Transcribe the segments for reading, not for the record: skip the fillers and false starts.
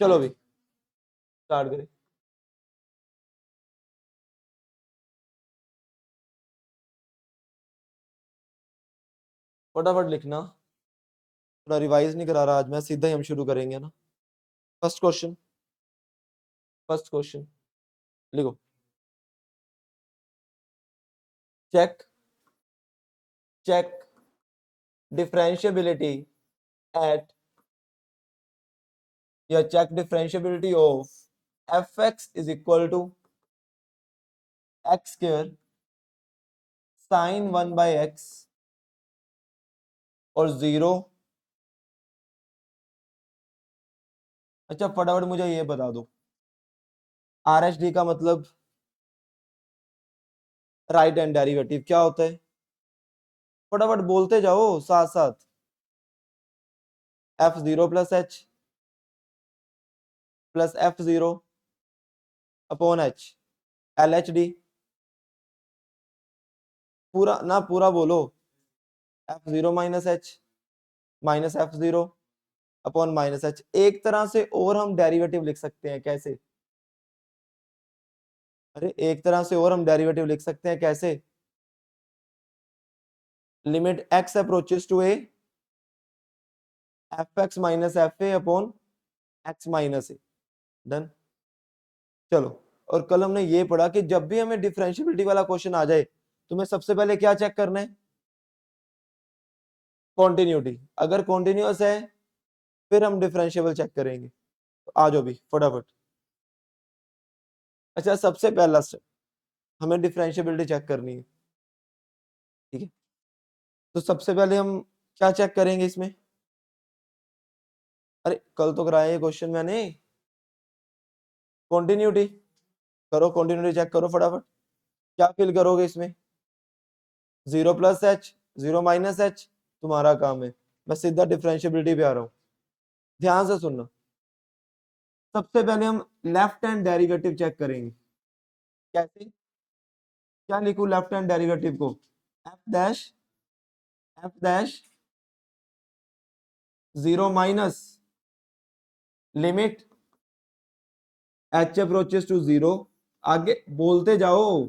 चलो अभी स्टार्ट करें। फटाफट लिखना, थोड़ा रिवाइज नहीं करा रहा आज मैं, सीधा ही हम शुरू करेंगे ना। फर्स्ट क्वेश्चन, फर्स्ट क्वेश्चन लिखो। चेक, चेक डिफरेंशियबिलिटी एट, या check differentiability of F x is equal to x square sine 1/x और 0। अच्छा फटाफट मुझे ये बता दो, आर एच डी का मतलब राइट हैंड डेरिवेटिव क्या होता है? फटाफट बोलते जाओ साथ साथ। f0 plus H plus f0 upon H, L H D. पूरा ना, पूरा बोलो। f0 minus h minus f0 upon minus H. एक तरह से और हम डेरिवेटिव लिख सकते हैं, कैसे? अरे एक तरह से और हम डेरिवेटिव लिख सकते हैं, कैसे? Limit x approaches to a, f x minus f a upon x minus a. Done. चलो, और कल हमने ये पढ़ा कि जब भी हमें डिफरेंशियबिलिटी वाला क्वेश्चन आ जाए, तुम्हें सबसे पहले क्या चेक करना है? कॉन्टिन्यूटी। अगर कॉन्टिन्यूअस है फिर हम डिफरेंशियबल चेक करेंगे। तो आ जाओ भी फटाफट। अच्छा सबसे पहला स्टेप, हमें डिफरेंशियबिलिटी चेक करनी है, ठीक है? तो सबसे पहले हम क्या चेक करेंगे इसमें? अरे कल तो कराया ये क्वेश्चन मैंने, कॉन्टिन्यूटी। करो कॉन्टिन्यूटी चेक करो फटाफट। क्या फिल करोगे इसमें? 0 प्लस एच, 0 माइनस एच, तुम्हारा काम है। मैं सीधा डिफरेंशियबिलिटी पे आ रहा हूँ, ध्यान से सुनना। सबसे पहले हम लेफ्ट हैंड डेरिवेटिव चेक करेंगे। कैसे? क्या लिखूं लेफ्ट हैंड डेरिवेटिव को? F dash, f dash 0 minus limit h approaches to 0। आगे बोलते जाओ,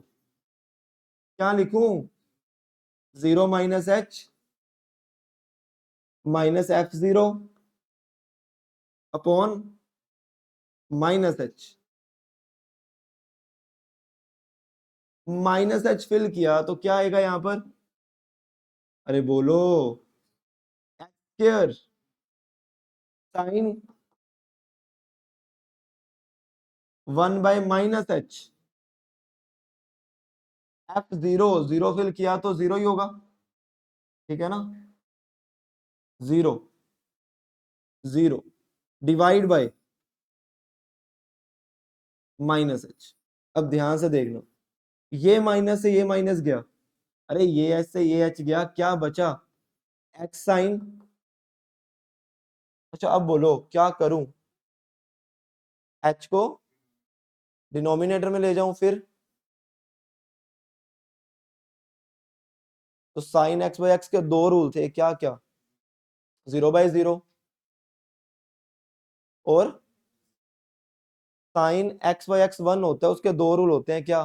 क्या लिखूं? 0 minus h minus f0 upon minus h. Minus h fill किया तो क्या आएगा यहां पर? अरे बोलो। एक्स स्क्वायर साइन 1/-एच। f0 जीरो फिल किया तो 0 ही होगा, ठीक है ना? 0 0 डिवाइड बाय माइनस एच। अब ध्यान से देखना, ये माइनस से ये माइनस गया, अरे ये एच से ये एच गया, क्या बचा? X sine. अच्छा अब बोलो क्या करूं? एच को डिनोमिनेटर में ले जाऊं फिर? तो साइन एक्स बाई एक्स के दो रूल थे, क्या क्या? 0/0 और साइन एक्स बाई एक्स 1 होता है, उसके दो रूल होते हैं, क्या?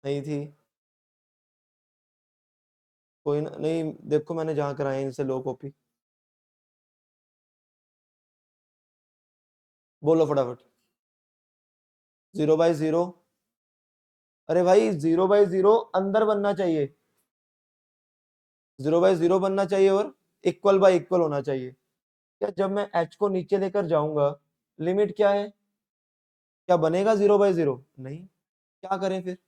नहीं थी? कोई ना, नहीं देखो मैंने जहां कराया इनसे लो कॉपी। बोलो फटाफट। 0/0। अरे भाई 0/0 अंदर बनना चाहिए, 0/0 बनना चाहिए और इक्वल बाय इक्वल होना चाहिए। क्या जब मैं एच को नीचे लेकर जाऊंगा, लिमिट क्या है? क्या बनेगा 0/0? नहीं। क्या करें फिर?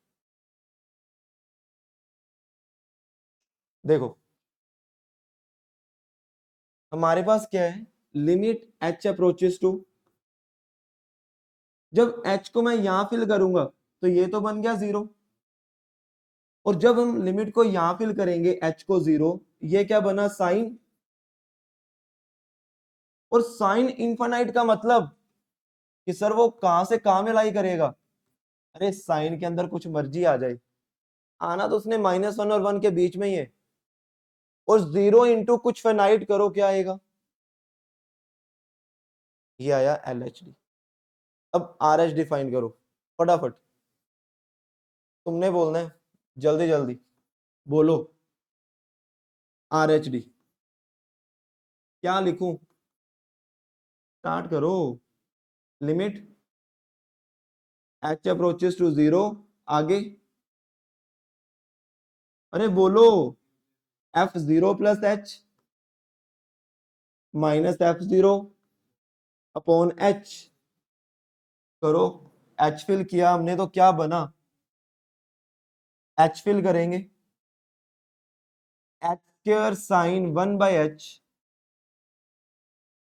देखो हमारे पास क्या है, लिमिट एच अप्रोचेस टू, जब एच को मैं यहां फिल करूंगा तो ये तो बन गया 0, और जब हम लिमिट को यहां फिल करेंगे एच को 0, ये क्या बना? साइन। और साइन इंफाइनाइट का मतलब कि सर वो कहां से कहां में लाई करेगा? अरे साइन के अंदर कुछ मर्जी आ जाए, आना तो उसने -1 और 1 के बीच में ही है, और 0 इंटू कुछ फाइनाइट करो, क्या आएगा? ये आया LHD। अब RH डिफाइन करो फटाफट, तुमने बोलना है, जल्दी जल्दी बोलो। RHD क्या लिखूं? स्टार्ट करो। लिमिट h अप्रोचेस टू 0, आगे अरे बोलो। F0 plus h minus F0 upon h करो। h फिल किया हमने तो क्या बना? h फिल करेंगे, h square sine 1/h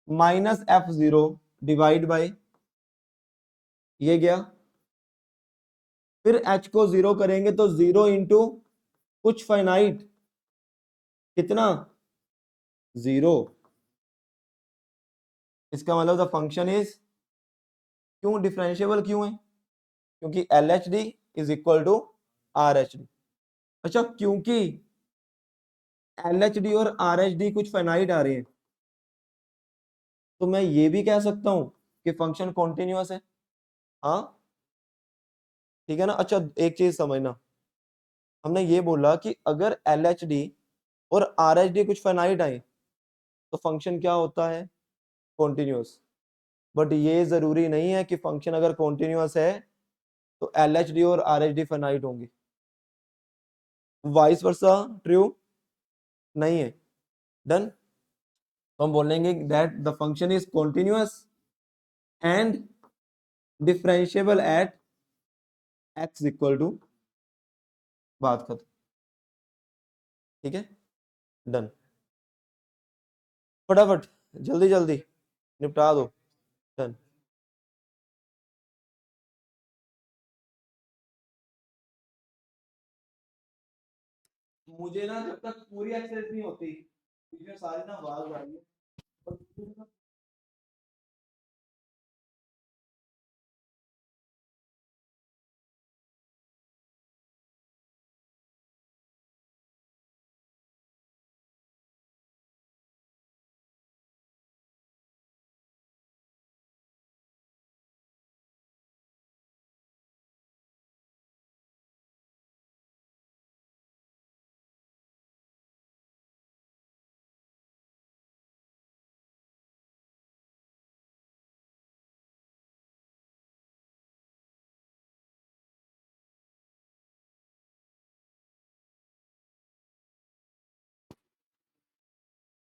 minus F0 divide bye, ये गया। फिर h को 0 करेंगे तो 0 इंटू कुछ फाइनाइट, कितना? 0। इसका मतलब द फंक्शन इज, क्यों डिफरेंशिएबल क्यों है? क्योंकि LHD is equal to RHD। अच्छा, क्योंकि LHD और RHD कुछ फाइनाइट आ रहे हैं, तो मैं ये भी कह सकता हूं कि फंक्शन कॉन्टिन्यूअस है। हाँ ठीक है ना। अच्छा एक चीज समझना, हमने ये बोला कि अगर LHD और RHD कुछ फाइनाइट आए तो फंक्शन क्या होता है? कॉन्टिन्यूअस। बट ये जरूरी नहीं है कि फंक्शन अगर कॉन्टिन्यूअस है तो LHD और RHD फाइनाइट होंगे, वाइस वर्सा ट्रू नहीं है। डन। तो हम बोलेंगे that the function is continuous and differentiable at x equal to, बात खत्म। ठीक है, डन। फटाफट जल्दी जल्दी निपटा दो। डन। मुझे ना जब तक पूरी एक्सेस नहीं होती, मुझे सारी ना आवाज आ रही है, पर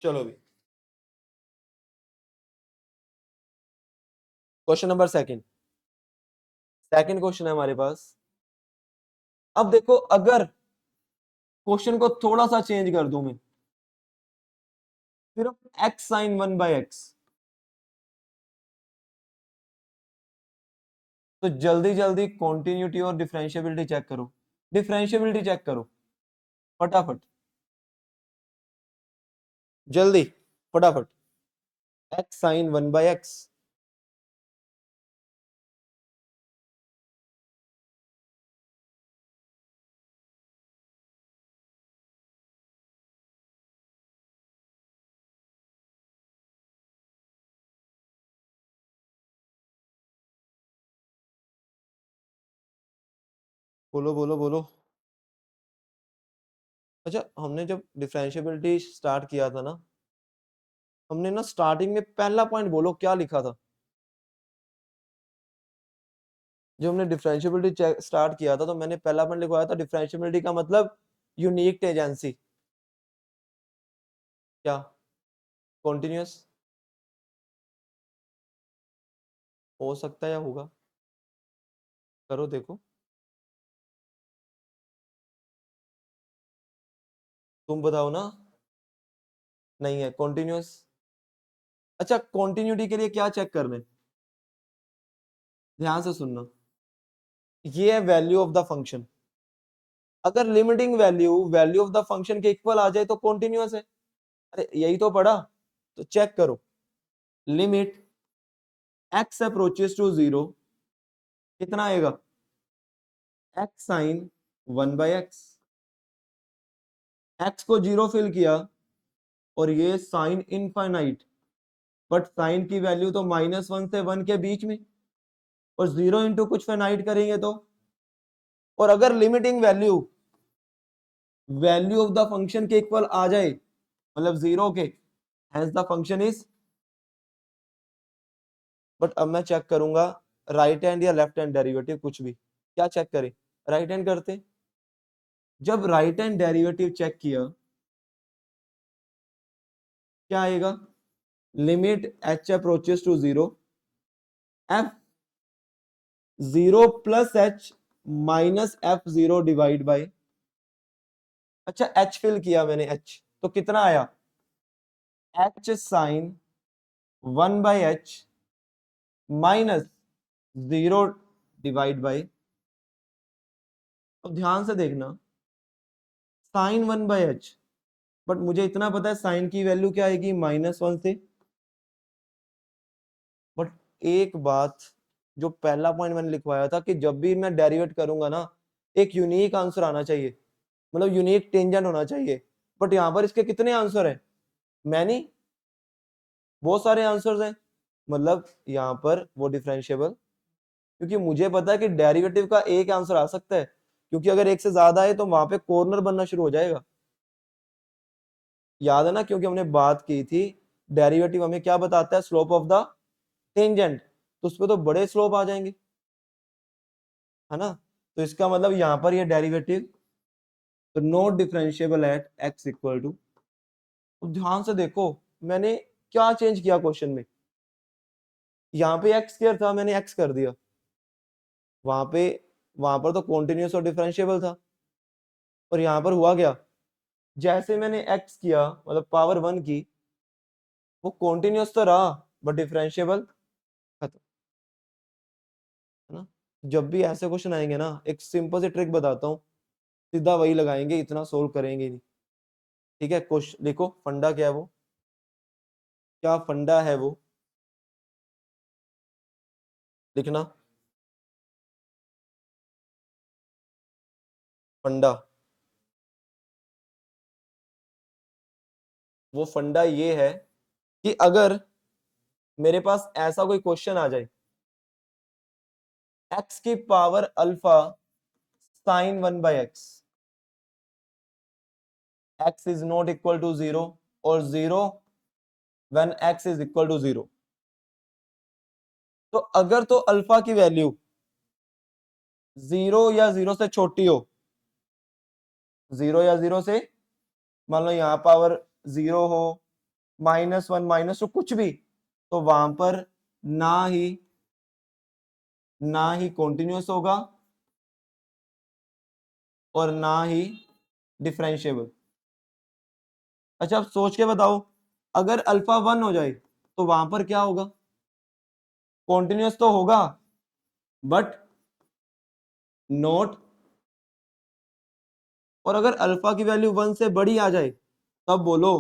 चलो भी। Question number second, second question है हमारे पास। अब देखो, अगर क्वेश्चन को थोड़ा सा चेंज कर दूं मैं, सिर्फ x साइन 1/x, तो जल्दी जल्दी कॉन्टिन्यूटी और डिफरेंशिएबिलिटी चेक करो, डिफरेंशिएबिलिटी चेक करो फटाफट, जल्दी फटाफट। x साइन 1/x, बोलो बोलो बोलो। अच्छा, हमने जब डिफरेंशिएबिलिटी स्टार्ट किया था ना, हमने ना स्टार्टिंग में पहला पॉइंट बोलो क्या लिखा था? जब हमने डिफरेंशिएबिलिटी स्टार्ट किया था तो मैंने पहला पॉइंट लिखवाया था, डिफरेंशिएबिलिटी का मतलब यूनिक टेंजेंसी। क्या? कॉन्टिन्यूअस हो सकता है या होगा? करो देखो, तुम बताओ ना। नहीं है कॉन्टिन्यूअस। अच्छा, कॉन्टिन्यूटी के लिए क्या चेक करना है? ध्यान से सुनना, ये है वैल्यू ऑफ द फंक्शन। अगर limiting value value of the function के इक्वल आ जाए तो कॉन्टिन्यूअस है। अरे यही तो पढ़ा, तो चेक करो। लिमिट x अप्रोचेस टू 0, कितना आएगा? x साइन 1/x, x को 0 फिल किया और ये साइन इनफाइनाइट, बट साइन की वैल्यू तो -1 से 1 के बीच में, और 0 इंटू कुछ फाइनाइट करेंगे तो, और अगर limiting value of the function के इक्वल आ जाए, मतलब 0 के, hence the function is, but अब मैं चेक करूंगा राइट हैंड या लेफ्ट हैंड डेरिवेटिव, कुछ भी, क्या चेक करें, राइट हैंड करते। जब राइट हैंड डेरिवेटिव चेक किया, क्या आएगा, limit h approaches to 0, f 0 plus h minus f0 divide by, अच्छा h फिल किया मैंने, h तो कितना आया, h sine 1/h minus 0 divide by, अब ध्यान से देखना, साइन 1/h, बट मुझे इतना पता है साइन की वैल्यू क्या आएगी, -1 से, बट एक बात, जो पहला पॉइंट मैंने लिखवाया था कि जब भी मैं डेरिवेट करूंगा ना, एक यूनिक आंसर आना चाहिए, मतलब यूनिक टेंजेंट होना चाहिए, बट यहाँ पर इसके कितने आंसर है, मैनी, बहुत सारे आंसर्स हैं, मतलब यहाँ पर वो डिफरेंशिएबल, क्योंकि मुझे पता है कि डेरिवेटिव का एक आंसर आ सकता है, क्योंकि अगर एक से ज्यादा है तो वहां पे कॉर्नर बनना शुरू हो जाएगा, याद है ना, क्योंकि हमने बात की थी डेरिवेटिव हमें क्या बताता है, स्लोप ऑफ द टेंजेंट, तो उस पर तो बड़े स्लोप आ जाएंगे, है ना, तो इसका मतलब यहाँ पर ये डेरिवेटिव तो not differentiable at x equal to, ध्यान से देखो मैंने क्या चेंज किया क्वेश्चन में, यहाँ पे x स्क्वायर था, मैंने x कर दिया, वहां पे, वहां पर तो कॉन्टिन्यूस और डिफरेंशिएबल था, और यहाँ पर हुआ क्या, जैसे मैंने x किया, मतलब पावर 1 की, वो कॉन्टिन्यूस तो रहा बट डिफरेंशिएबल खत्म, है ना। जब भी ऐसे क्वेश्चन आएंगे ना, एक सिंपल सी ट्रिक बताता हूँ, सीधा वही लगाएंगे, इतना सोल्व करेंगे नहीं, ठीक है, क्वेश्चन देखो, फंडा क्या है वो, क्या फंडा है वो, लिखना, फंडा, वो फंडा ये है कि अगर मेरे पास ऐसा कोई क्वेश्चन आ जाए, x की power alpha sine 1/x, x is not equal to 0, और 0 when x is equal to 0, तो अगर तो अल्फा की वैल्यू 0 या 0 से छोटी हो, 0 या 0 से, मान लो यहाँ पावर 0 हो, -1 -2 कुछ भी, तो वहां पर ना ही कॉन्टिन्यूस होगा और ना ही डिफरेंशिएबल। अच्छा अब सोच के बताओ, अगर अल्फा 1 हो जाए तो वहां पर क्या होगा, कॉन्टिन्यूस तो होगा बट नॉट, और अगर अल्फा की वैल्यू 1 से बड़ी आ जाए तब बोलो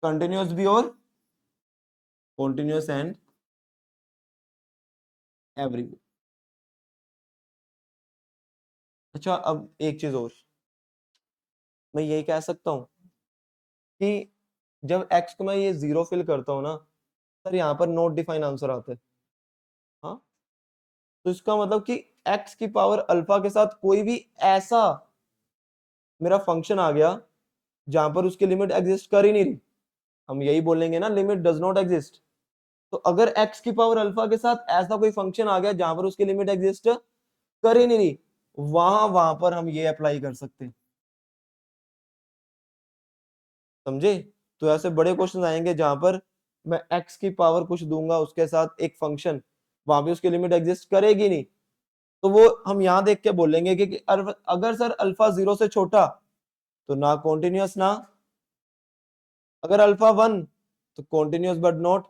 कंटिन्यूस भी और कॉन्टिन्यूस एंड एवरी। अच्छा अब एक चीज और, मैं यही कह सकता हूं कि जब x को मैं ये 0 फिल करता हूं ना, सर यहाँ पर नॉट डिफाइन आंसर आता है, हाँ, तो इसका मतलब कि x की पावर अल्फा के साथ कोई भी ऐसा मेरा फंक्शन आ गया जहां पर उसकी लिमिट एग्जिस्ट कर ही नहीं रही, हम यही बोलेंगे ना, लिमिट डज नॉट एग्जिस्ट, तो अगर x की पावर अल्फा के साथ ऐसा कोई फंक्शन आ गया जहां पर उसकी लिमिट एग्जिस्ट कर ही नहीं रही, वहां पर हम ये अप्लाई कर सकते हैं, समझे। तो ऐसे बड़े क्वेश्चन आएंगे जहां पर मैं x की पावर कुछ दूंगा, उसके साथ एक फंक्शन, वहां भी उसकी लिमिट एग्जिस्ट करेगी नहीं, तो वो हम यहां देख के बोलेंगे कि अगर सर अल्फा 0 से छोटा तो ना कॉन्टिन्यूस ना, अगर अल्फा 1 तो कॉन्टिन्यूस बट नॉट,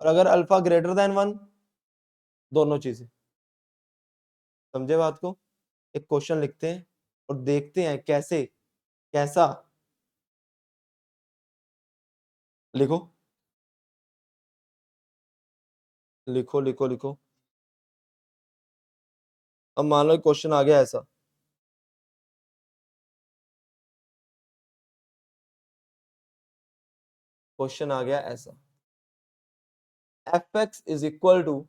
और अगर अल्फा ग्रेटर देन 1, दोनों चीजें, समझे बात को। एक क्वेश्चन लिखते हैं और देखते हैं कैसे, कैसा, लिखो लिखो लिखो लिखो, अब मान लो क्वेश्चन आ गया ऐसा, क्वेश्चन आ गया ऐसा, f x is equal to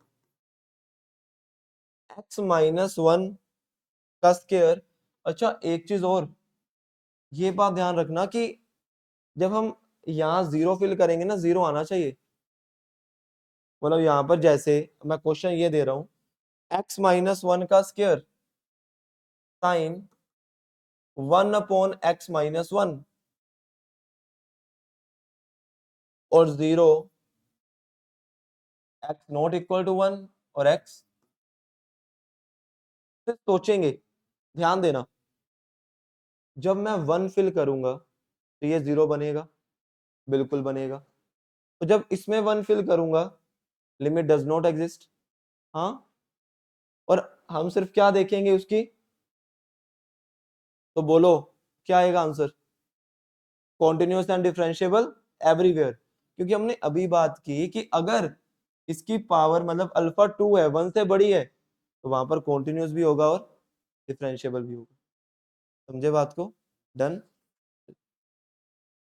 x minus one का स्क्वायर। अच्छा एक चीज और, ये बात ध्यान रखना कि जब हम यहाँ जीरो फिल करेंगे ना, जीरो आना चाहिए। मतलब यहाँ पर जैसे मैं क्वेश्चन ये दे रहा हूँ, एक्स माइनस वन का square sine one upon x minus one और zero x not equal to one और एक्स। फिर सोचेंगे, ध्यान देना, जब मैं वन फिल करूंगा तो ये जीरो बनेगा, बिल्कुल बनेगा। तो जब इसमें वन फिल करूंगा, लिमिट डज नॉट एग्जिस्ट। हाँ, और हम सिर्फ क्या देखेंगे उसकी, तो बोलो क्या आएगा answer, continuous and differentiable everywhere. क्योंकि हमने अभी बात की कि अगर इसकी पावर मतलब अल्फा टू है, वन से बड़ी है, तो वहां पर कॉन्टिन्यूस भी होगा और डिफरेंशिएबल भी होगा। समझे बात को? डन।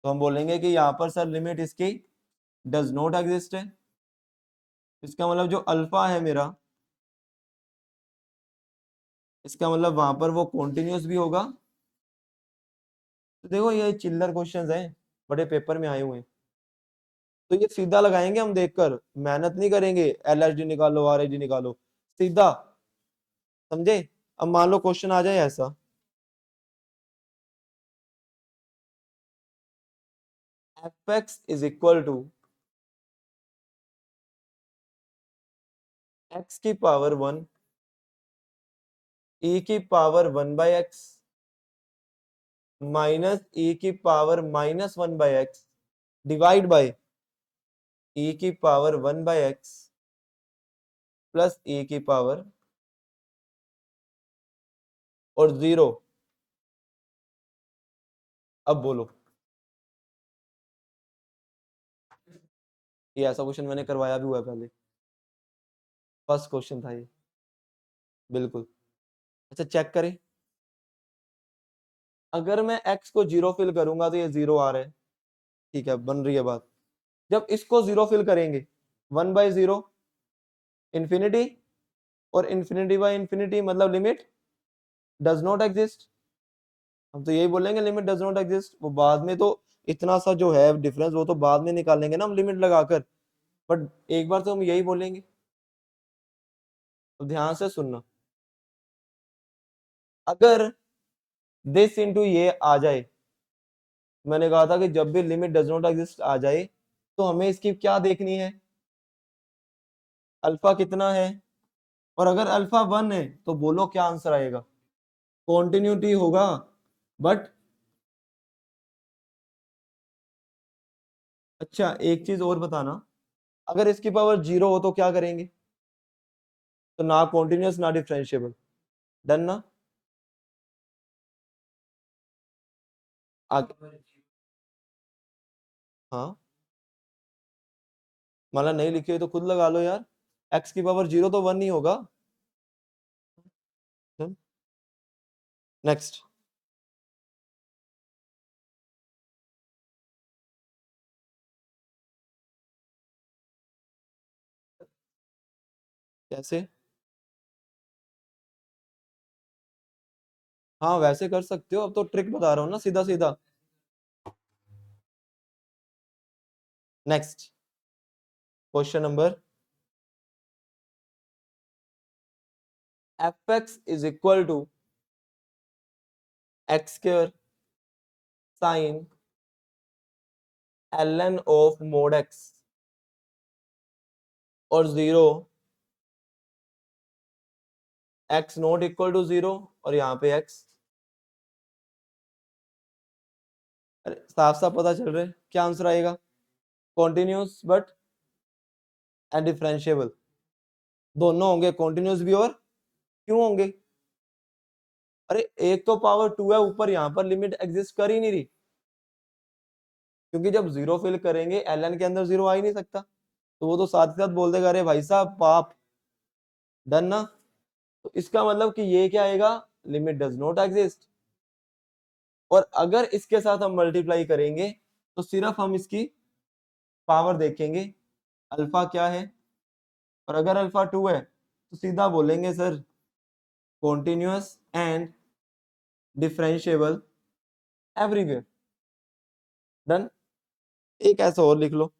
तो हम बोलेंगे कि यहाँ पर सर लिमिट इसकी डज नॉट एग्जिस्ट है। इसका मतलब जो अल्फा है मेरा, इसका मतलब वहां पर वो कॉन्टिन्यूस भी होगा। तो देखो ये चिल्लर क्वेश्चंस हैं, बड़े पेपर में आए हुए हैं, तो ये सीधा लगाएंगे हम देखकर, मेहनत नहीं करेंगे एल एच डी निकालो आर एच डी निकालो, सीधा। समझे? अब मान लो क्वेश्चन आ जाए ऐसा, f x is equal to x की पावर वन ई की power one by x minus e की power minus one by x divide by e की power one by x plus e की पावर और zero. अब बोलो, ये ऐसा क्वेश्चन मैंने करवाया भी हुआ है पहले, फर्स्ट क्वेश्चन था ये, बिल्कुल। अच्छा चेक करें, अगर मैं x को जीरो फिल करूंगा तो ये जीरो आ रहा है, ठीक है, बन रही है बात। जब इसको जीरो फिल करेंगे, वन बाई जीरो इंफिनिटी, और इंफिनिटी बाई इंफिनिटी मतलब लिमिट डज नॉट एग्जिस्ट। हम तो यही बोलेंगे लिमिट डज नॉट एग्जिस्ट, वो बाद में तो इतना सा जो है डिफरेंस वो तो बाद में निकालेंगे ना हम लिमिट लगाकर, बट एक बार तो हम यही बोलेंगे। तो ध्यान से सुनना, अगर दिस इंटू ये आ जाए, मैंने कहा था कि जब भी लिमिट डज नॉट एग्जिस्ट आ जाए तो हमें इसकी क्या देखनी है, अल्फा कितना है, और अगर अल्फा वन है तो बोलो क्या आंसर आएगा, कॉन्टिन्यूटी होगा। बट अच्छा एक चीज और बताना, अगर इसकी पावर जीरो हो तो क्या करेंगे, तो ना कॉन्टिन्यूस ना डिफरेंशिएबल। डन ना? आगे, हाँ, माला नहीं लिखी हुई तो खुद लगा लो यार, एक्स की पावर जीरो तो वन ही होगा। नेक्स्ट, कैसे? हाँ वैसे कर सकते हो, अब तो ट्रिक बता रहा हूँ ना सीधा सीधा। Next question number, f x is equal to x square sine l n of mod x और zero x not equal to zero, और यहाँ पे एक्स। अरे साफ साफ पता चल रहा है क्या आंसर आएगा, कॉन्टिन्यूस बट एंड डिफरेंशिएबल, दोनों होंगे, कॉन्टिन्यूस भी और क्यों होंगे, अरे एक तो पावर टू है ऊपर, यहाँ पर लिमिट एग्जिस्ट कर ही नहीं रही, क्योंकि जब जीरो फिल करेंगे एल एन के अंदर जीरो आ ही नहीं सकता, तो वो तो साथ ही साथ बोल देगा अरे भाई साहब पाप। डन ना? तो इसका मतलब कि ये क्या आएगा, लिमिट डज नॉट एग्जिस्ट। और अगर इसके साथ हम मल्टीप्लाई करेंगे तो सिर्फ हम इसकी पावर देखेंगे, अल्फा क्या है, और अगर अल्फा 2 है तो सीधा बोलेंगे sir continuous and differentiable everywhere. Done. एक ऐसा और लिख लो,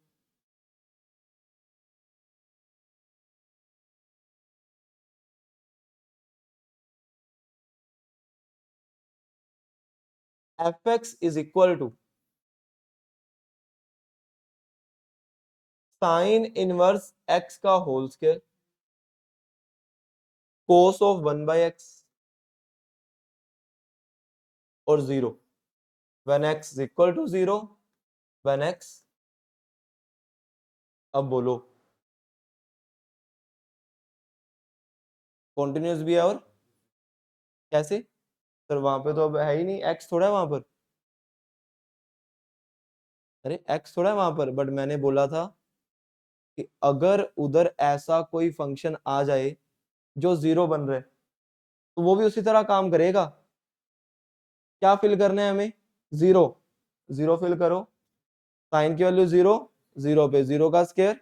f x is equal to sine inverse x का whole square cos of 1/x और 0 when x is equal to 0 when x, अब बोलो कॉन्टिन्यूअस भी है और कैसे सर, वहां पे तो अब है ही नहीं, x थोड़ा है वहां पर, अरे x थोड़ा है वहां पर, बट मैंने बोला था कि अगर उधर ऐसा कोई फंक्शन आ जाए जो 0 बन रहा है तो वो भी उसी तरह काम करेगा। क्या फिल करना है हमें, 0, 0 फिल करो, साइन की वैल्यू 0, 0 पे 0 का स्क्वायर,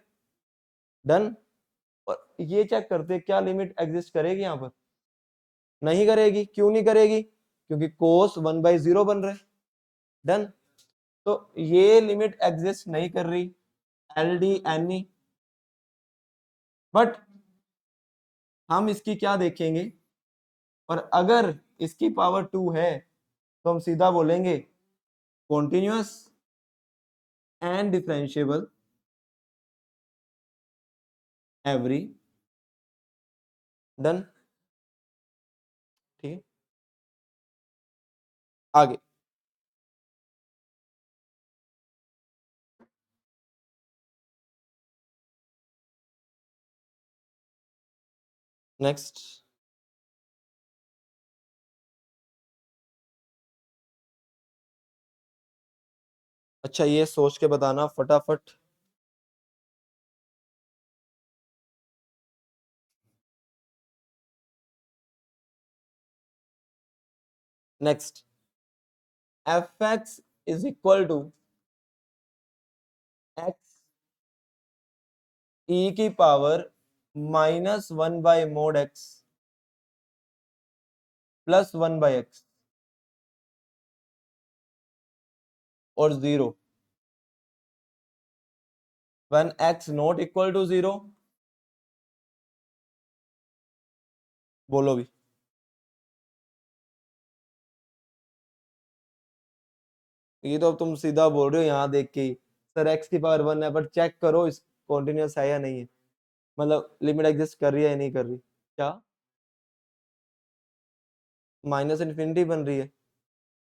डन। और ये चेक करते क्या लिमिट एग्जिस्ट करेगी यहाँ पर, नहीं करेगी। क्यों नहीं करेगी, क्योंकि कोस 1/0 बन रहा है, डन। तो ये लिमिट एग्जिस्ट नहीं कर रही, L D N E. But हम इसकी क्या देखेंगे, और अगर इसकी पावर 2 है तो हम सीधा बोलेंगे continuous and differentiable every, done. ठीक है, आगे नेक्स्ट। अच्छा ये सोच के बताना फटाफट। Next, f x is equal to x e की power -1/mod x plus 1/x और 0 when x not equal to 0, बोलो भी। ये तो अब तुम सीधा बोल रहे हो यहाँ देख के ही, सर x की पावर 1 है, बट चेक करो इस कॉन्टिन्यूअस है या नहीं है, मतलब लिमिट एग्जिस्ट कर रही है या नहीं कर रही। क्या माइनस इन्फिनिटी बन रही है,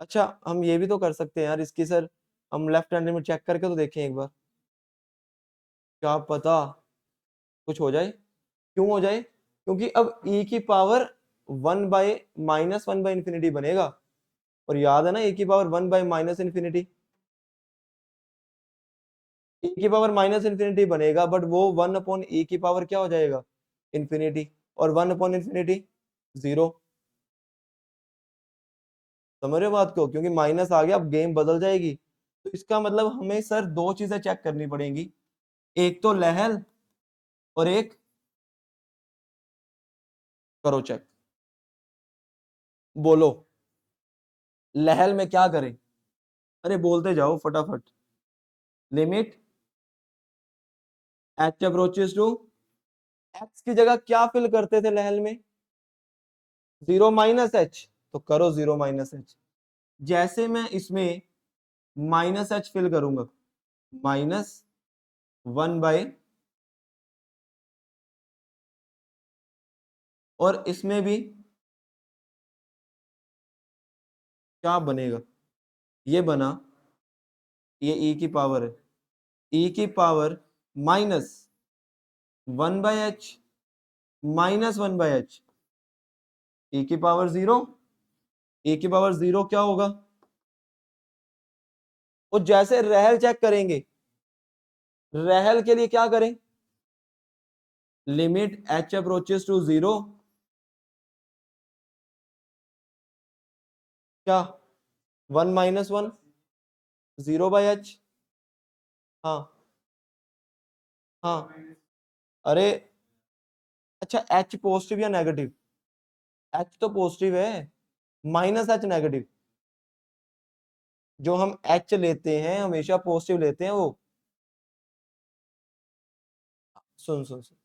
अच्छा हम ये भी तो कर सकते हैं यार इसकी सर, हम लेफ्ट हैंड लिमिट चेक करके तो देखें एक बार, क्या पता कुछ हो जाए। क्यों हो जाए, क्योंकि अब e की पावर 1/-1/इंफिनिटी बनेगा, और याद है ना e की पावर 1/-इंफिनिटी, e की पावर -इंफिनिटी बनेगा, बट वो 1/e की पावर क्या हो जाएगा, इंफिनिटी, और 1/इंफिनिटी 0। समझ रहे हो बात को, क्योंकि माइनस आ गया अब गेम बदल जाएगी। तो इसका मतलब हमें सर दो चीजें चेक करनी पड़ेंगी, एक तो लहर और एक, करो चेक, बोलो लहर में क्या करें, अरे बोलते जाओ फटाफट। Limit h approaches to, x की जगह क्या फिल करते थे लहर में, 0 - h, तो करो 0 - h। जैसे मैं इसमें -h फिल करूंगा, -1/, और इसमें भी क्या बनेगा, ये बना, ये e की पावर है, e की पावर -1/h, -1/h, e की पावर 0, e की पावर 0 क्या होगा, और जैसे रहल चेक करेंगे, रहल के लिए क्या करें, लिमिट h अप्रोचेस टू 0, क्या 1 माइनस 1 0/h। हाँ हाँ। अरे अच्छा, h पॉजिटिव या नेगेटिव? h तो पॉजिटिव है, माइनस h नेगेटिव। जो हम h लेते हैं हमेशा पॉजिटिव लेते हैं वो। सुन सुन सुन,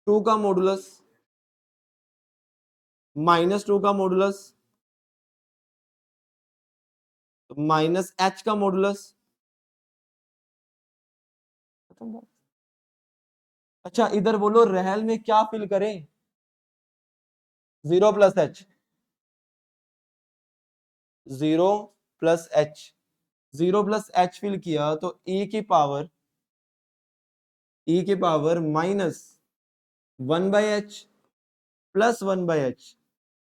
2 का मॉडुलस -2 का मॉडुलस -h का मॉडुलस। अच्छा इधर बोलो रहल में क्या फिल करें? 0+h, 0+h, 0+h फिल किया तो e की पावर -1/h प्लस 1/h,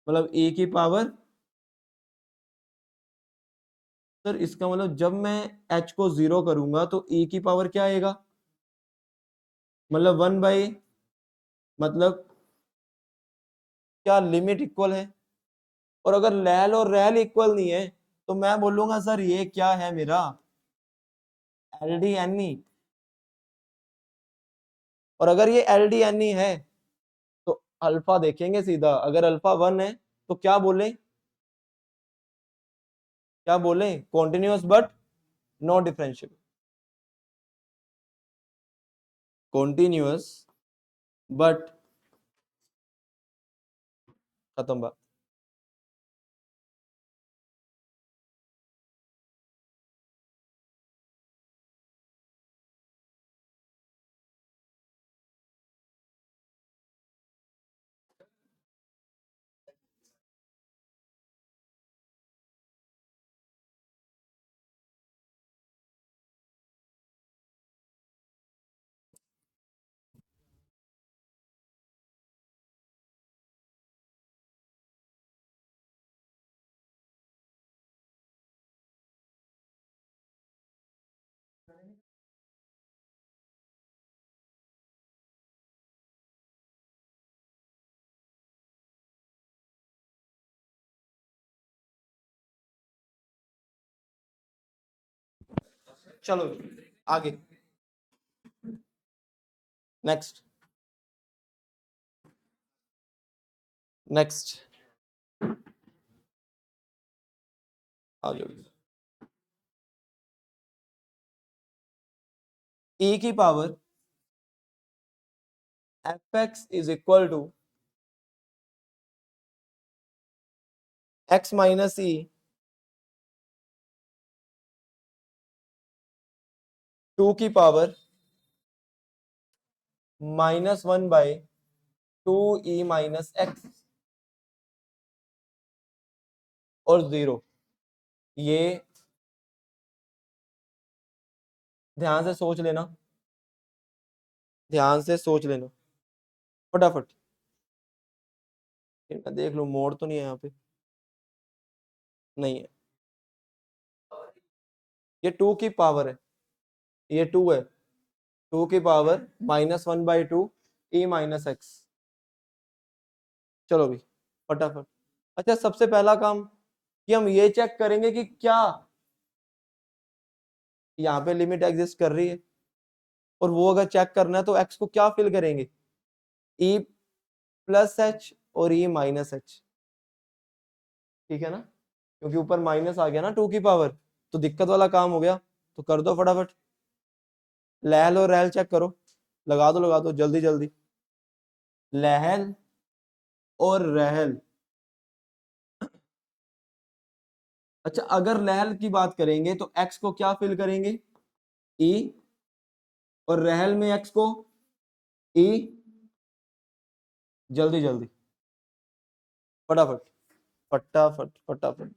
मतलब e की पावर। सर इसका मतलब जब मैं h को 0 करूंगा तो e की पावर क्या आएगा? मतलब 1 मतलब क्या लिमिट इक्वल है? और अगर लैल और रैल इक्वल नहीं है तो मैं बोलूंगा सर ये क्या है मेरा, एल डी एन ई। और अगर ये एल डी एन ई है तो अल्फा देखेंगे सीधा, अगर अल्फा 1 है तो क्या बोले continuous but not differentiable, continuous but, खत्म बात। चलो आगे, नेक्स्ट नेक्स्ट आ जाओ। e की power fx is equal to x minus e 2 की पावर -1/2e-x और 0। ये ध्यान से सोच लेना, ध्यान से सोच लेना फटाफट। मैं देख लूं मोड़ तो नहीं है यहाँ पे, नहीं है। ये 2 की पावर है, ये 2 है, 2 की पावर -1/2e-x। चलो भी फटाफट। अच्छा सबसे पहला काम कि हम ये चेक करेंगे कि क्या यहाँ पे लिमिट एग्जिस्ट कर रही है, और वो अगर चेक करना है तो x को क्या फिल करेंगे, e प्लस एच और e माइनस एच। ठीक है ना, क्योंकि ऊपर माइनस आ गया ना 2 की पावर, तो दिक्कत वाला काम हो गया। तो कर दो फटाफट, लहल और रहल चेक करो, लगा दो जल्दी जल्दी। लहल और रहल। अच्छा अगर लहल की बात करेंगे तो x को क्या फिल करेंगे, e, और रहल में x को e। जल्दी जल्दी फटाफट फटाफट फटाफट।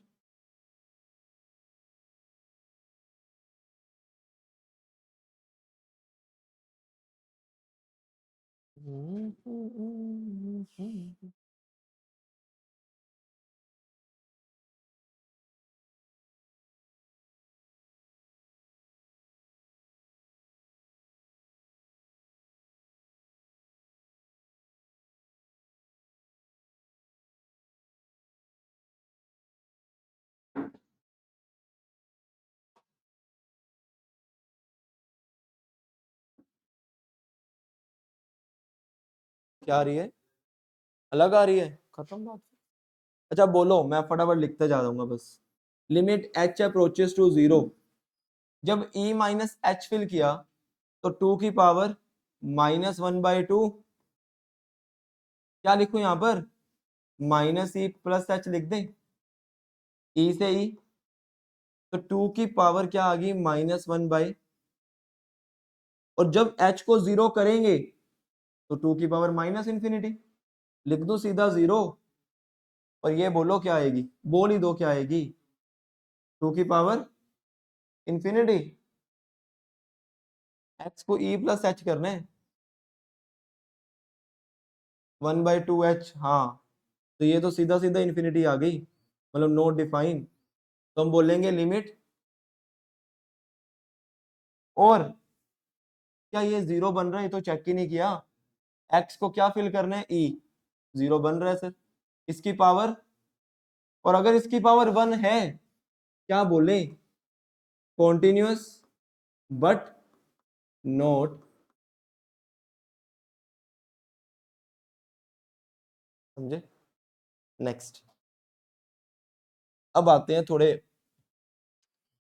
क्या आ रही है, अलग आ रही है, खत्म बात। अच्छा बोलो, मैं फटाफट लिखते जा दूंगा बस। लिमिट h अप्रोचेस टू 0, जब e माइनस एच फिल किया तो 2 की पावर -1/2, क्या लिखूं यहां पर, -e प्लस एच लिख दें, e से e, तो 2 की पावर क्या आ गई -1/, और जब h को 0 करेंगे तो 2 की पावर -इंफिनिटी, लिख दो सीधा 0, और ये बोलो क्या आएगी, बोल ही दो क्या आएगी, 2 की पावर इंफिनिटी, x को e प्लस एच करना है, 1/2h, हाँ, तो ये तो सीधा सीधा इंफिनिटी आ गई, मतलब नोट डिफाइन, तो हम बोलेंगे लिमिट, और क्या ये 0 बन रहा है, ये तो चेक ही नहीं किया, x को क्या फिल करना है, e, 0 बन रहा है सर, इसकी पावर, और अगर इसकी पावर 1 है, क्या बोले, कॉन्टिन्यूअस बट नोट, समझे। नेक्स्ट, अब आते हैं थोड़े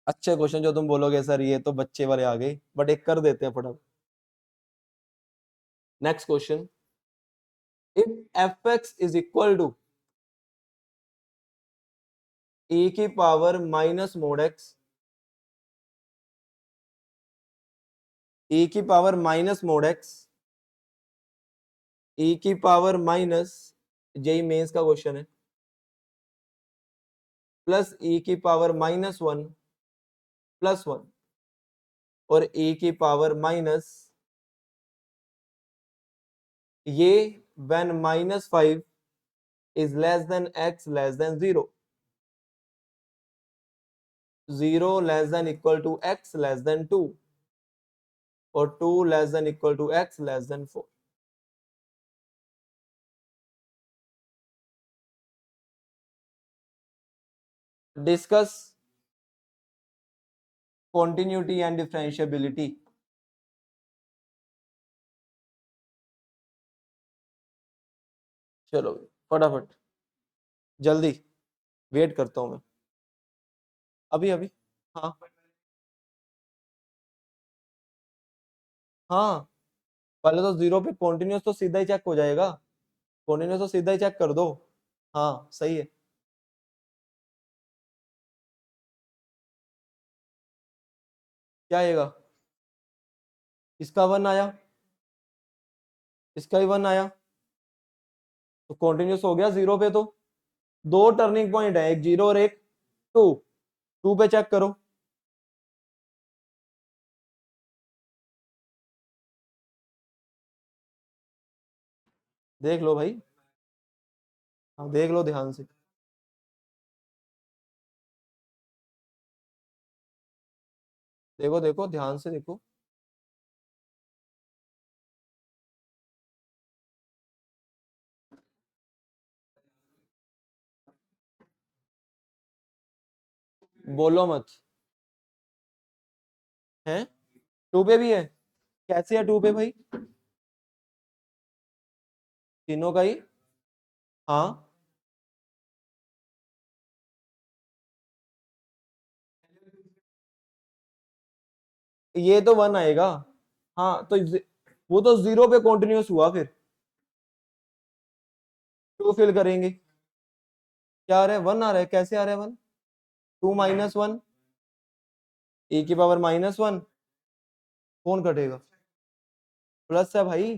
अच्छे क्वेश्चन, जो तुम बोलोगे सर ये तो बच्चे वाले आ गए, बट एक कर देते हैं फटाफट। Next question, if fx is equal to e की power minus mod x, e की power minus mod x, e की पावर माइनस, जेई मेंस का क्वेश्चन है, प्लस e की पावर -1 +1, और e की पावर माइनस, ये when -5 is less than x less than 0, 0 less than equal to x less than 2, और 2 less than equal to x less than 4. Discuss continuity and differentiability. चलो फटाफट, जल्दी, wait करता हूं मैं, अभी अभी, हाँ हाँ, पहले तो 0 पे कॉन्टिन्यूस तो सीधा ही चेक हो जाएगा, कॉन्टिन्यूस तो सीधा ही चेक कर दो, हाँ सही है, क्या आएगा, इसका 1 आया, इसका ही 1 आया, तो कॉन्टिन्यूस हो गया 0 पे, तो दो टर्निंग पॉइंट है, एक 0 और एक 2, 2 पे चेक करो, देख लो भाई, हाँ देख लो ध्यान से, देखो देखो ध्यान से देखो, बोलो मत, है 2 पे भी है, कैसे है 2 पे भाई, तीनों का ही, हाँ ये तो 1 आएगा, हाँ तो वो तो 0 पे कॉन्टिन्यूस हुआ, फिर 2 फिल करेंगे, क्या आ रहा है, 1 आ रहा है, कैसे आ रहा है 1, 2 -1, e की पावर -1, कौन कटेगा, प्लस है भाई,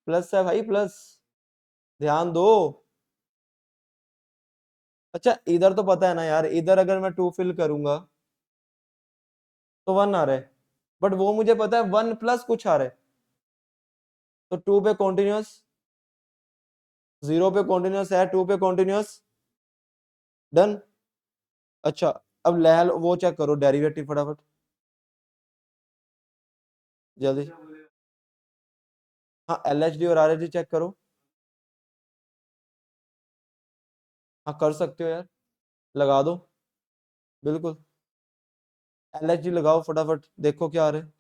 प्लस है भाई प्लस, ध्यान दो, अच्छा इधर तो पता है ना यार, इधर अगर मैं 2 फिल करूंगा तो 1 आ रहा है, बट वो मुझे पता है 1 प्लस कुछ आ रहा है, तो 2 पे कॉन्टिन्यूस, 0 पे कॉन्टिन्यूस है, 2 पे कॉन्टिन्यूस, डन। अच्छा, अब लैल वो चेक करो डेरिवेटिव फटाफट, जल्दी, हाँ LHD और RHD चेक करो, हाँ कर सकते हो यार, लगा दो, बिल्कुल, LHD लगाओ फटाफट, देखो क्या आ रहा है,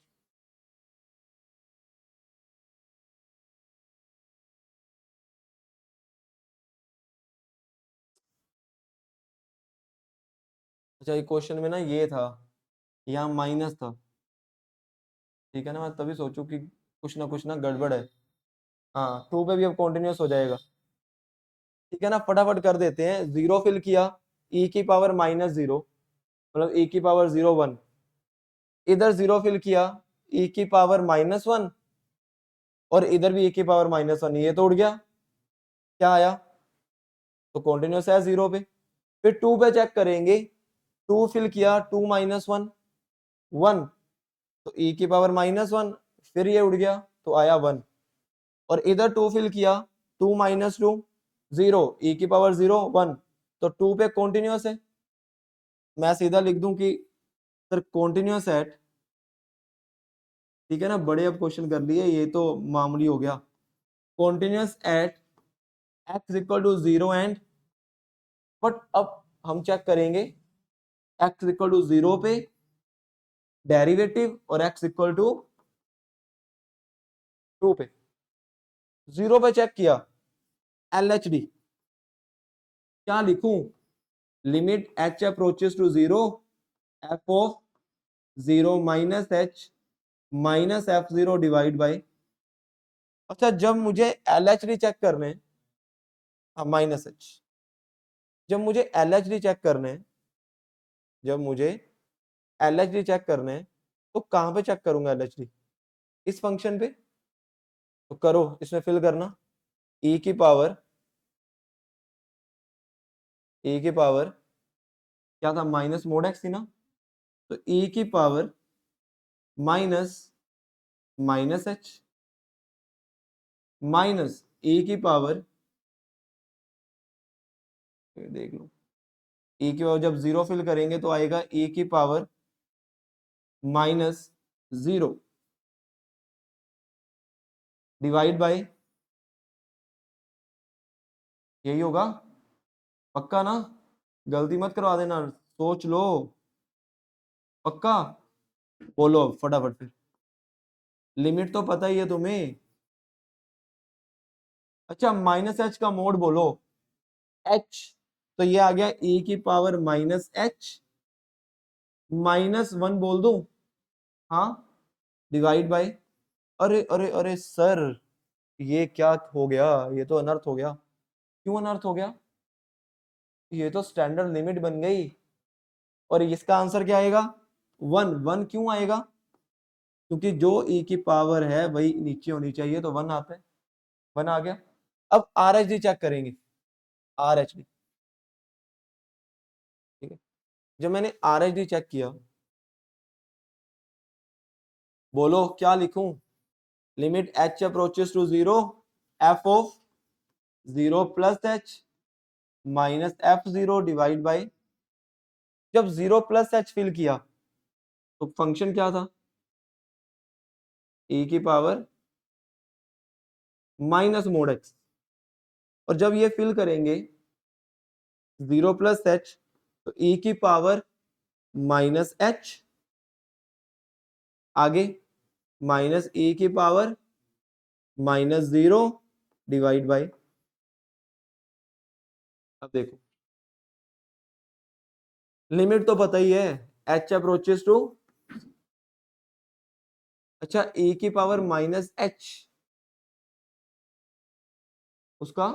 अच्छा ये क्वेश्चन में ना ये था, यहाँ माइनस था, ठीक है ना, मैं तभी सोचूं कि कुछ ना गड़बड़ है। हाँ 2 पे भी अब कॉन्टिन्यूस हो जाएगा, ठीक है ना। फटाफट कर देते हैं, जीरो फिल किया, ई की पावर -0, मतलब ई की पावर 0 1, इधर जीरो फिल किया, ई की पावर -1, और इधर भी ई की पावर -1, ये तो उड़ गया, क्या आया, तो कॉन्टिन्यूस है जीरो पे। फिर 2 पे चेक करेंगे, 2 फिल किया, 2 -1 1, तो ई की पावर -1, फिर ये उड़ गया तो आया 1, और इधर 2 फिल किया, 2 -2 0, ई की पावर 0 1, तो 2 पे कॉन्टिन्यूस है। मैं सीधा लिख दूं कि सर कॉन्टिन्यूस एट, ठीक है ना, बड़े अब क्वेश्चन कर लिए, ये तो मामूली हो गया। Continuous at x equal to 0 and, but अब हम चेक करेंगे x इक्वल टू 0 पे डेरिवेटिव और x इक्वल टू 2 पे। 0 पे चेक किया, LHD क्या लिखूं, limit h approaches to 0, f of 0 minus h minus f0 divide by, अच्छा जब मुझे LHD चेक करने, हाँ माइनस h, जब मुझे LHD चेक करने, जब मुझे LHD चेक करने तो कहां पे चेक करूंगा LHD, इस फंक्शन पे, तो करो इसमें फिल करना, e की पावर, e की पावर क्या था, माइनस मोड एक्स थी ना, तो e की power minus minus h minus e की पावर, देख लो, e की पावर जब 0 फिल करेंगे तो आएगा e की पावर -0 डिवाइड बाय, यही होगा, पक्का ना, गलती मत करवा देना, सोच लो, पक्का, बोलो फटाफट फिर, लिमिट तो पता ही है तुम्हें। अच्छा माइनस एच का मोड बोलो, एच, तो ये आ गया e की पावर -h -1 बोल दो, हाँ, डिवाइड बाय, अरे अरे अरे सर, ये क्या हो गया, ये तो अनर्थ हो गया, क्यों अनर्थ हो गया, ये तो स्टैंडर्ड लिमिट बन गई, और इसका आंसर क्या आएगा, 1 1 क्यों आएगा, क्योंकि जो e की पावर है वही नीचे होनी चाहिए, तो 1 आता है, 1 आ गया। अब आर एच डी चेक करेंगे, आर एच डी, ठीक है, जब मैंने आर एच डी चेक किया, बोलो क्या लिखूं, limit h approaches to 0, f of 0 plus h minus f0 divide by, जब 0 प्लस h फिल किया तो फंक्शन क्या था, e की पावर माइनस मोड x, और जब ये फिल करेंगे 0 प्लस h, तो e की पावर -h, आगे माइनस e की पावर -0 डिवाइड बाय, अब देखो लिमिट तो पता ही है, h अप्रोचेस टू, अच्छा e की पावर -h, उसका,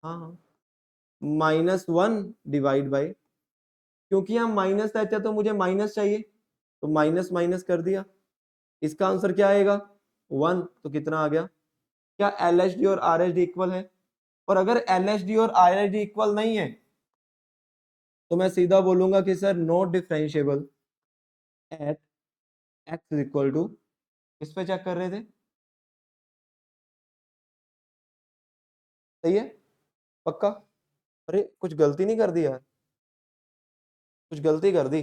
हाँ हाँ, -1 डिवाइड बाय, क्योंकि यहाँ माइनस एच है तो मुझे माइनस चाहिए, तो माइनस माइनस कर दिया, इसका आंसर क्या आएगा, 1, तो कितना आ गया, क्या एल एच डी और आर एच डी इक्वल है, और अगर एल एच डी और आर एच डी इक्वल नहीं है तो मैं सीधा बोलूंगा कि sir not differentiable at x equal to, किस पे चेक कर रहे थे, सही है, पक्का, अरे कुछ गलती नहीं कर दी यार, कुछ गलती कर दी,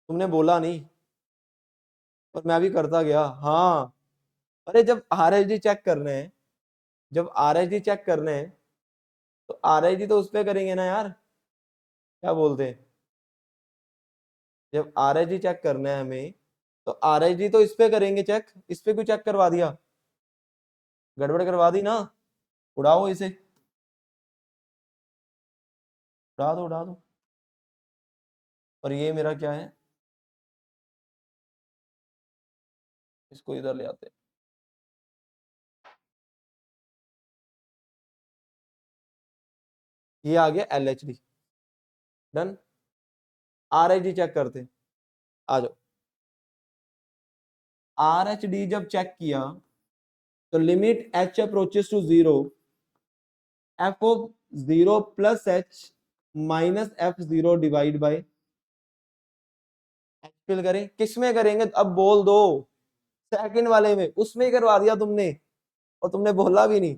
तुमने बोला नहीं, और मैं भी करता गया, हाँ, अरे जब आर एच डी चेक करने हैं, जब आर एच डी चेक करने हैं तो आर एच डी तो उस पे करेंगे ना यार, क्या बोलते हैं, जब आर एच डी चेक करना है हमें तो आर एच डी तो इस पे करेंगे चेक, इस पे क्यों चेक करवा दिया, गड़बड़ करवा दी ना, उड़ाओ इसे, उड़ा दो उड़ा दो। और ये मेरा क्या है, इसको इधर ले आते हैं, ये आ गया LHD। डन। RHD चेक करते हैं, आ जाओ। RHD जब चेक किया तो limit h approaches to 0, f of 0 plus h minus f0 divide by h fill करें। किसमें करेंगे अब बोल दो, सेकंड वाले में, उसमें ही करवा दिया तुमने, और तुमने बोला भी नहीं।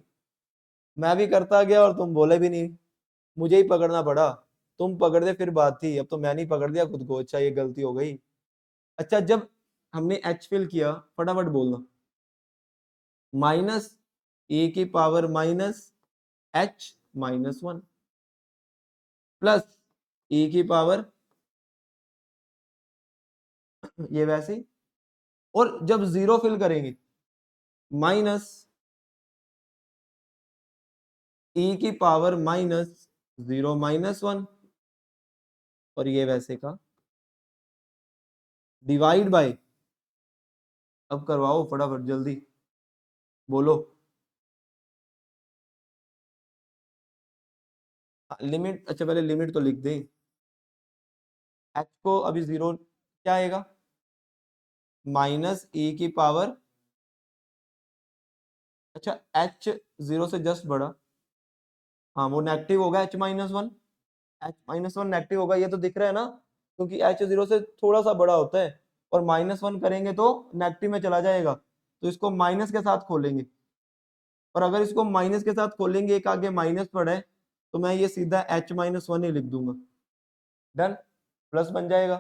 मैं भी करता गया और तुम बोले भी नहीं, मुझे ही पकड़ना पड़ा। तुम पकड़ दे फिर बात थी, अब तो मैं नहीं पकड़ दिया खुद को। अच्छा ये गलती हो गई। अच्छा जब हमने h फिल किया, फटाफट बोलना, माइनस ए की power minus h minus 1 plus a की पावर ये वैसे ही, और जब 0 फिल करेंगे माइनस e की पावर माइनस 0 माइनस 1, और ये वैसे का डिवाइड बाय, अब करवाओ फटाफट जल्दी बोलो। लिमिट, अच्छा पहले लिमिट तो लिख दें। h को अभी 0 क्या आएगा, माइनस e की पावर, अच्छा h 0 से जस्ट बड़ा, हाँ वो नेगेटिव होगा, h minus 1, h minus 1 negative होगा, ये तो दिख रहा है ना, क्योंकि h 0 से थोड़ा सा बड़ा होता है, और माइनस 1 करेंगे तो नेगेटिव में चला जाएगा, तो इसको माइनस के साथ खोलेंगे। और अगर इसको माइनस के साथ खोलेंगे, एक आगे माइनस पड़ा है, तो मैं ये सीधा h माइनस 1 ही लिख दूंगा। डन। प्लस बन जाएगा,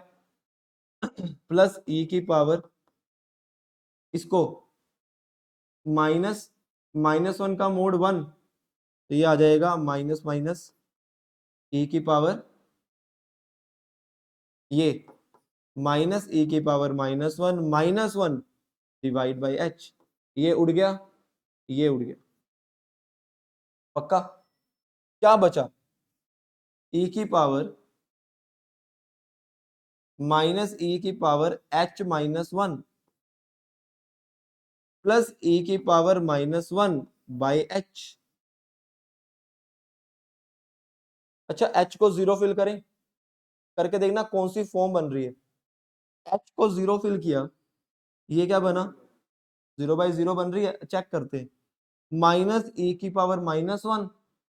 प्लस e की पावर, इसको माइनस माइनस 1 का मोड 1, तो ये आ जाएगा माइनस माइनस e की पावर, ये माइनस e की power minus 1 minus 1 divide by h, ये उड़ गया, ये उड़ गया। पक्का। क्या बचा, e की पावर माइनस e की power h minus 1 plus e की पावर माइनस 1 बाई h। अच्छा h को 0 फिल करें, करके देखना कौन सी फॉर्म बन रही है। h को 0 फिल किया, ये क्या बना, 0 बाई 0 बन रही है, चेक करते हैं। माइनस e की पावर माइनस 1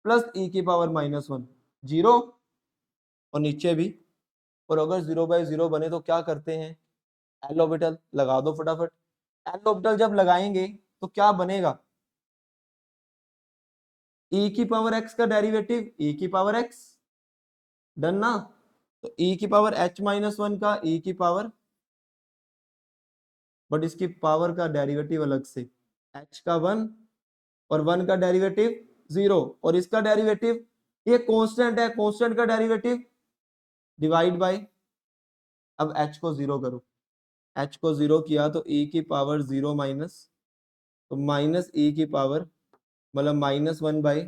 प्लस e की पावर माइनस 1, 0, और नीचे भी। और अगर 0 बाई 0 बने तो क्या करते हैं, एल ऑर्बिटल लगा दो फटाफट। एल ऑर्बिटल जब लगाएंगे तो क्या बनेगा, e की पावर x का डेरिवेटिव e की पावर x। डन ना। तो e की पावर h माइनस 1 का e की पावर, बट इसकी पावर का डेरिवेटिव अलग से, h का 1 और 1 का डेरिवेटिव 0, और इसका डेरिवेटिव ये कांस्टेंट है, कांस्टेंट का डेरिवेटिव डिवाइड बाय, अब h को 0 करो, h को 0 किया तो e की पावर 0 माइनस, तो माइनस e की पावर, मतलब माइनस 1 बाई,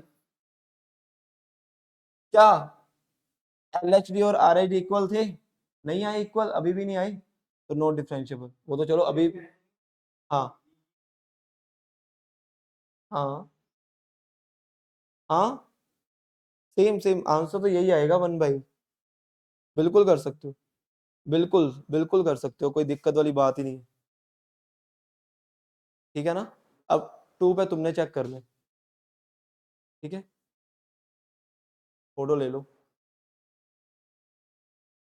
क्या LHD और RH इक्वल थे, नहीं आए इक्वल, अभी भी नहीं आई, तो नॉट डिफरेंशिएबल, वो तो चलो अभी। हाँ हाँ हाँ, सेम सेम आंसर तो यही आएगा 1/, बिल्कुल कर सकते हो, बिल्कुल बिल्कुल कर सकते हो, कोई दिक्कत वाली बात ही नहीं है। ठीक है ना। अब 2 पे तुमने चेक कर ले, ठीक है, फोटो ले लो।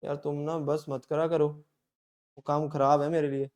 यार तुम ना बस मत करा करो, वो काम खराब है मेरे लिए।